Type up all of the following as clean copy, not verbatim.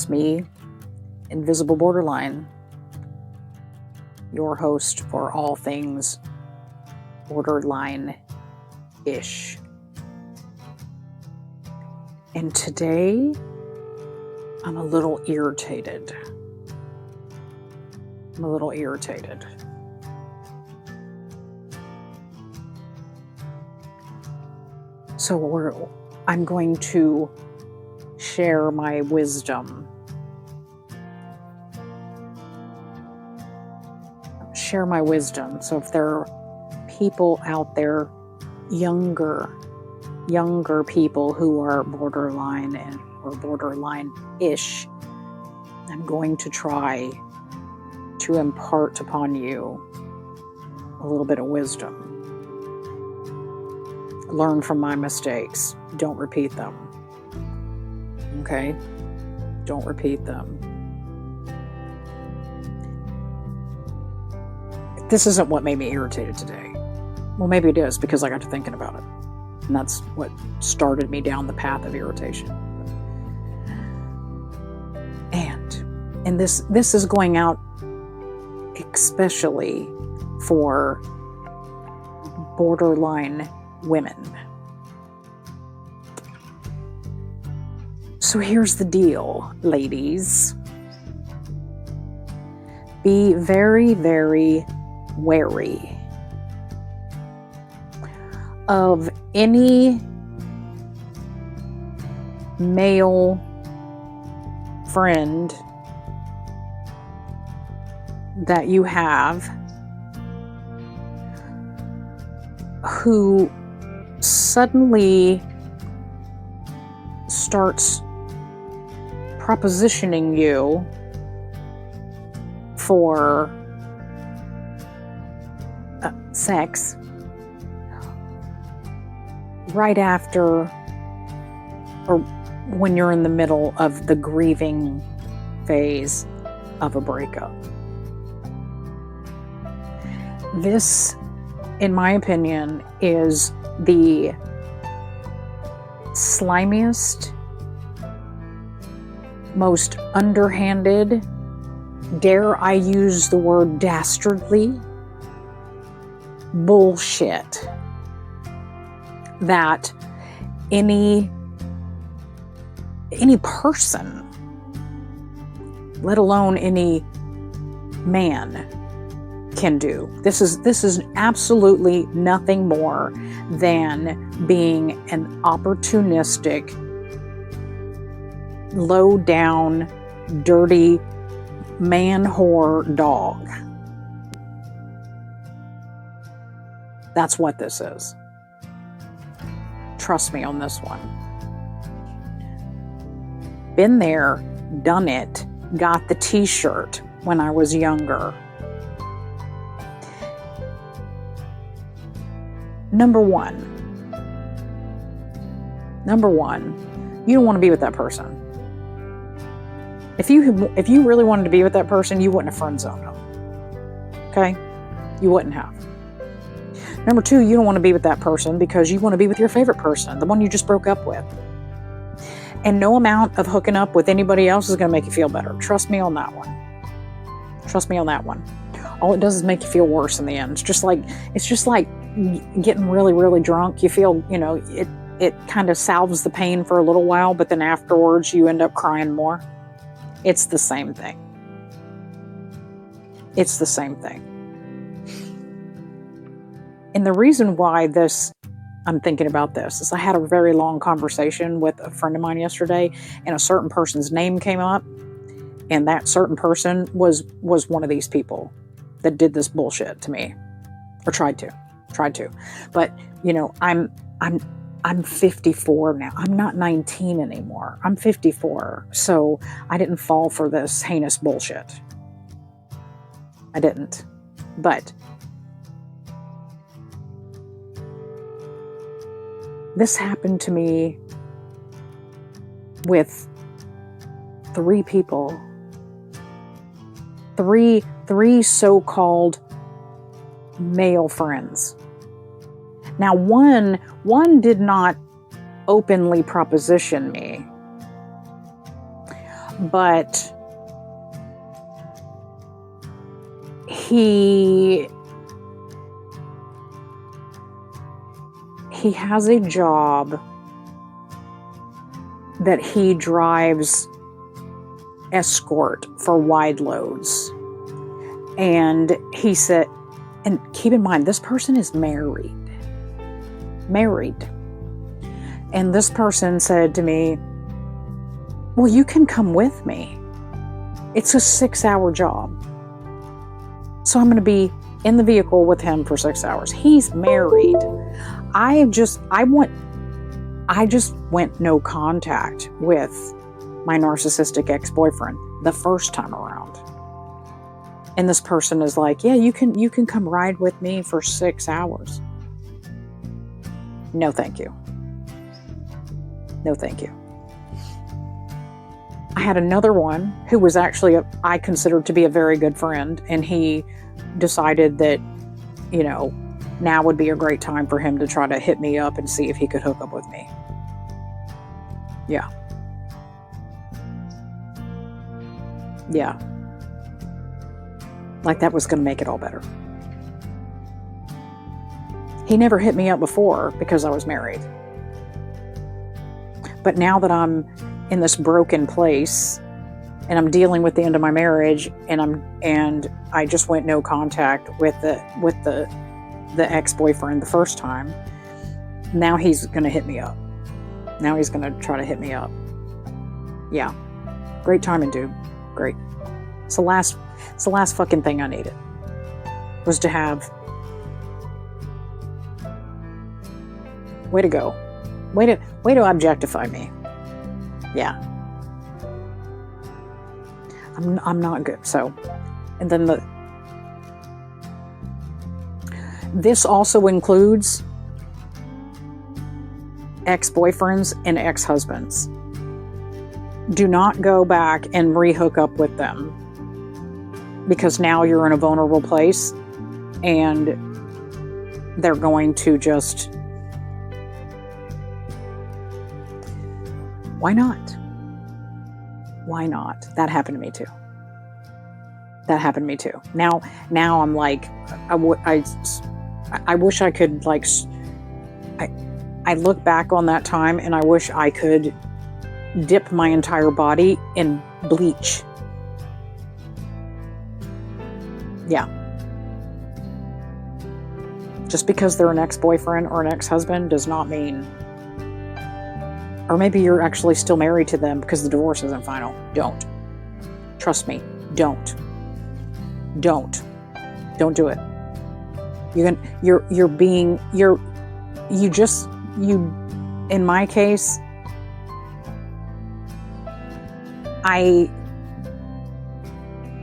It's me, Invisible Borderline, your host for all things borderline-ish. And today, I'm a little irritated. So I'm going to share my wisdom. So if there are people out there, younger people who are borderline or borderline-ish, I'm going to try to impart upon you a little bit of wisdom. Learn from my mistakes. Don't repeat them. Okay? Don't repeat them. This isn't what made me irritated today. Well, maybe it is because I got to thinking about it. And that's what started me down the path of irritation. And this is going out especially for borderline women. So here's the deal, ladies. Be very, very wary of any male friend that you have who suddenly starts propositioning you for sex right after or when you're in the middle of the grieving phase of a breakup. This, in my opinion, is the slimiest, most underhanded, dare I use the word dastardly, bullshit that any person, let alone any man, can do. This is absolutely nothing more than being an opportunistic, low down, dirty man whore dog. That's what this is. Trust me on this one. Been there, done it, got the t-shirt when I was younger. Number one, you don't want to be with that person. If you really wanted to be with that person, you wouldn't have friend zoned them. Okay? You wouldn't have. Number two, you don't want to be with that person because you want to be with your favorite person, the one you just broke up with. And no amount of hooking up with anybody else is going to make you feel better. Trust me on that one. All it does is make you feel worse in the end. It's just like getting really, really drunk. You feel, it kind of salves the pain for a little while, but then afterwards you end up crying more. It's the same thing. And the reason why I'm thinking about this is I had a very long conversation with a friend of mine yesterday, and a certain person's name came up, and that certain person was one of these people that did this bullshit to me, or tried to. But I'm 54 now. I'm not 19 anymore. I'm 54. So I didn't fall for this heinous bullshit. I didn't. But this happened to me with 3 people. Three so-called male friends. Now, one did not openly proposition me, But he has a job that he drives escort for wide loads. And he said, and keep in mind, this person is married. And this person said to me, well, you can come with me. It's a 6-hour job. So I'm going to be in the vehicle with him for 6 hours. He's married. I just went no contact with my narcissistic ex-boyfriend the first time around. And this person is like, yeah, you can come ride with me for 6 hours. No, thank you. No, thank you. I had another one who was actually I considered to be a very good friend, and he decided that, you know, now would be a great time for him to try to hit me up and see if he could hook up with me. Yeah. Yeah. Like that was going to make it all better. He never hit me up before because I was married. But now that I'm in this broken place and I'm dealing with the end of my marriage, and I just went no contact with the ex-boyfriend the first time, now he's going to hit me up. Now he's going to try to hit me up. Yeah. Great timing, dude. Great. It's the last fucking thing I needed. Was to have. Way to go. Way to objectify me. Yeah. I'm not good. So, and then this also includes ex-boyfriends and ex-husbands. Do not go back and re-hook up with them, because now you're in a vulnerable place and they're going to just... Why not? Why not? That happened to me too. Now I'm like, I wish I could, like, I look back on that time and I wish I could dip my entire body in bleach. Yeah. Just because they're an ex-boyfriend or an ex-husband does not mean... Or maybe you're actually still married to them because the divorce isn't final. Don't. Trust me. Don't. Don't do it. In my case,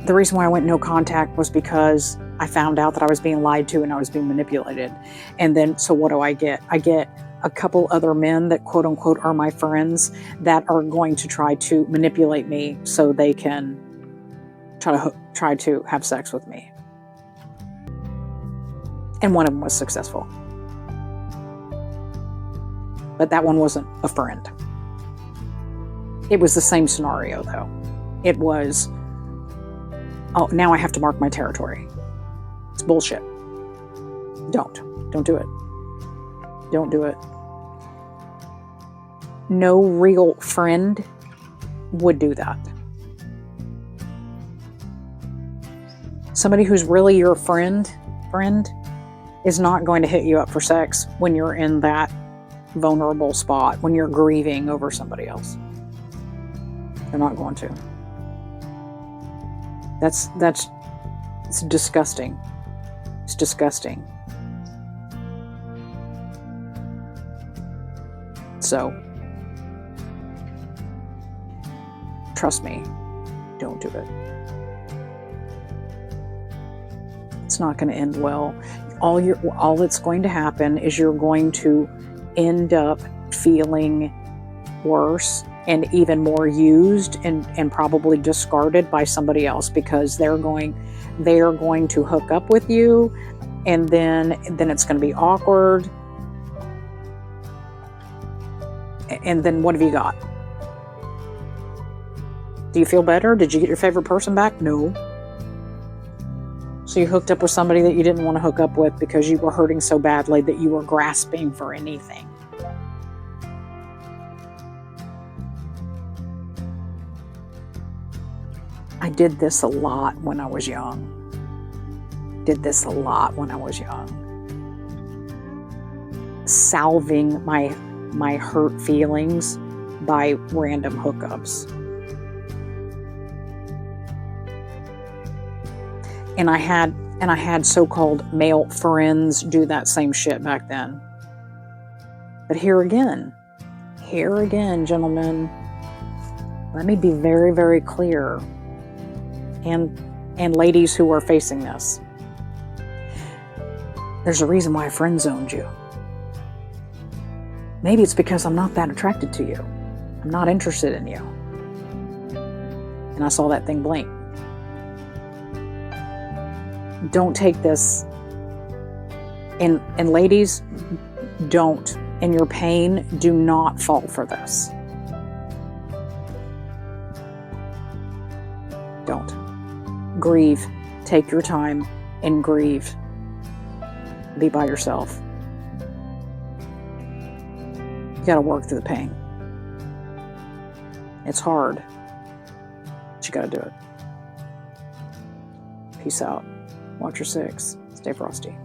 the reason why I went no contact was because I found out that I was being lied to and I was being manipulated. And then, so what do I get? I get a couple other men that quote unquote are my friends that are going to try to manipulate me so they can try to have sex with me. And one of them was successful. But that one wasn't a friend. It was the same scenario though. It was, oh, now I have to mark my territory. It's bullshit. Don't do it. Don't do it. No real friend would do that. Somebody who's really your friend is not going to hit you up for sex when you're in that vulnerable spot, when you're grieving over somebody else. They're not going to. It's disgusting. It's disgusting. So, trust me, don't do it. It's not going to end well. All that's going to happen is you're going to end up feeling worse and even more used and probably discarded by somebody else, because they are going to hook up with you, and then it's going to be awkward. And then what have you got? Do you feel better? Did you get your favorite person back? No. So you hooked up with somebody that you didn't want to hook up with because you were hurting so badly that you were grasping for anything. I did this a lot when I was young. Salving my hurt feelings by random hookups. And I had so-called male friends do that same shit back then. But here again, gentlemen, let me be very, very clear. And ladies who are facing this. There's a reason why I friend zoned you. Maybe it's because I'm not that attracted to you. I'm not interested in you. And I saw that thing blink. Don't take this. And ladies, don't. In your pain, do not fall for this. Don't. Grieve. Take your time and grieve. Be by yourself. You gotta work through the pain. It's hard, but you gotta do it. Peace out. Watch your six. Stay frosty.